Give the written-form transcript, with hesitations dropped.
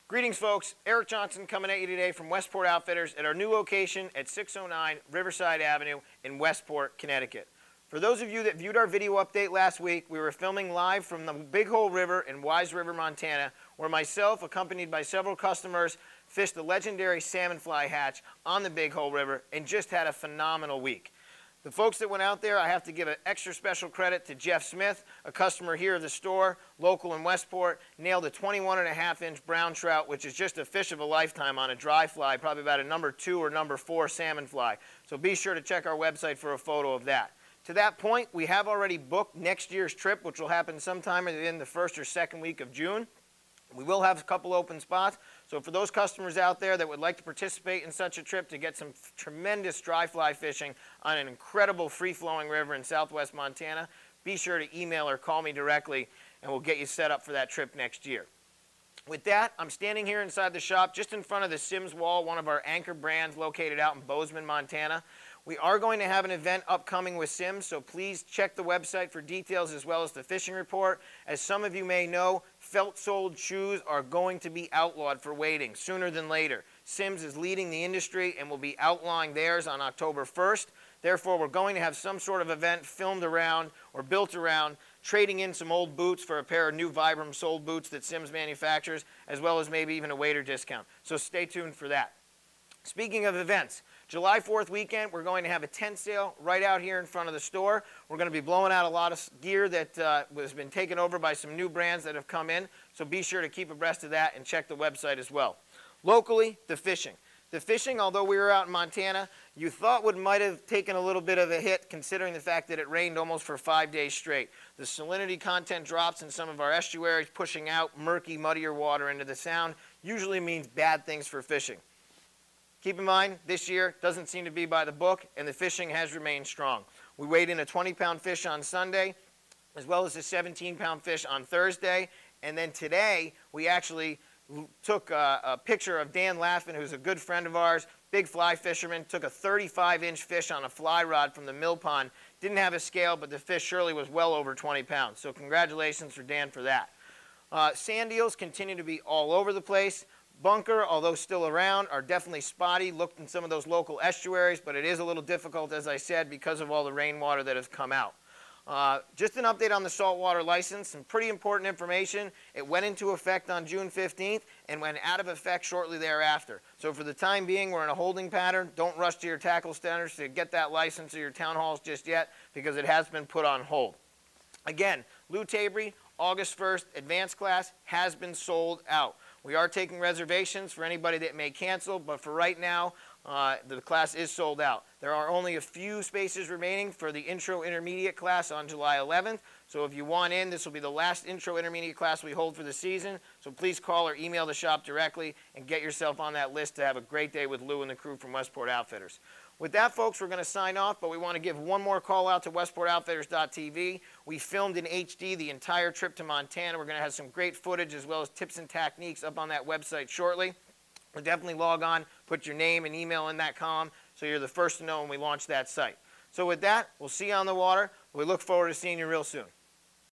Greetings, folks. Eric Johnson coming at you today from Westport Outfitters at our new location at 609 Riverside Avenue in Westport, Connecticut. For those of you that viewed our video update last week, we were filming live from the Big Hole River in Wise River, Montana, where myself, accompanied by several customers, fished the legendary salmon fly hatch on the Big Hole River and just had a phenomenal week. The folks that went out there, I have to give an extra special credit to Jeff Smith, a customer here of the store, local in Westport, nailed a 21.5-inch brown trout, which is just a fish of a lifetime on a dry fly, probably about a number 2 or number 4 salmon fly. So be sure to check our website for a photo of that. To that point, we have already booked next year's trip, which will happen sometime in the first or second week of June. We will have a couple open spots, so for those customers out there that would like to participate in such a trip to get some tremendous dry fly fishing on an incredible free-flowing river in southwest Montana, be sure to email or call me directly and we'll get you set up for that trip next year. With that, I'm standing here inside the shop just in front of the Simms Wall, one of our anchor brands located out in Bozeman, Montana. We are going to have an event upcoming with Simms, so please check the website for details as well as the fishing report. As some of you may know, felt-soled shoes are going to be outlawed for wading sooner than later. Simms is leading the industry and will be outlawing theirs on October 1st. Therefore, we're going to have some sort of event filmed around or built around trading in some old boots for a pair of new Vibram soled boots that Simms manufactures, as well as maybe even a wader discount. So stay tuned for that. Speaking of events, July 4th weekend, we're going to have a tent sale right out here in front of the store. We're going to be blowing out a lot of gear that has been taken over by some new brands that have come in, so be sure to keep abreast of that and check the website as well. Locally, the fishing. The fishing, although we were out in Montana, you thought might have taken a little bit of a hit considering the fact that it rained almost for 5 days straight. The salinity content drops in some of our estuaries, pushing out murky, muddier water into the sound, usually means bad things for fishing. Keep in mind, this year doesn't seem to be by the book, and the fishing has remained strong. We weighed in a 20-pound fish on Sunday, as well as a 17-pound fish on Thursday, and then today we actually took a picture of Dan Laffin, who's a good friend of ours, big fly fisherman, took a 35-inch fish on a fly rod from the mill pond. Didn't have a scale, but the fish surely was well over 20 pounds, so congratulations for Dan for that. Sand eels continue to be all over the place. Bunker, although still around, are definitely spotty. Looked in some of those local estuaries, but it is a little difficult, as I said, because of all the rainwater that has come out. Just an update on the saltwater license, some pretty important information. It went into effect on June 15th and went out of effect shortly thereafter. So for the time being, we're in a holding pattern. Don't rush to your tackle centers to get that license or your town halls just yet, because it has been put on hold. Again, Lou Tabry, August 1st, advanced class has been sold out. We are taking reservations for anybody that may cancel, but for right now, the class is sold out. There are only a few spaces remaining for the intro intermediate class on July 11th. So if you want in, this will be the last intro intermediate class we hold for the season. So please call or email the shop directly and get yourself on that list to have a great day with Lou and the crew from Westport Outfitters. With that, folks, we're going to sign off, but we want to give one more call out to WestportOutfitters.tv. We filmed in HD the entire trip to Montana. We're going to have some great footage as well as tips and techniques up on that website shortly. We'll definitely log on, put your name and email in that column so you're the first to know when we launch that site. So with that, we'll see you on the water. We look forward to seeing you real soon.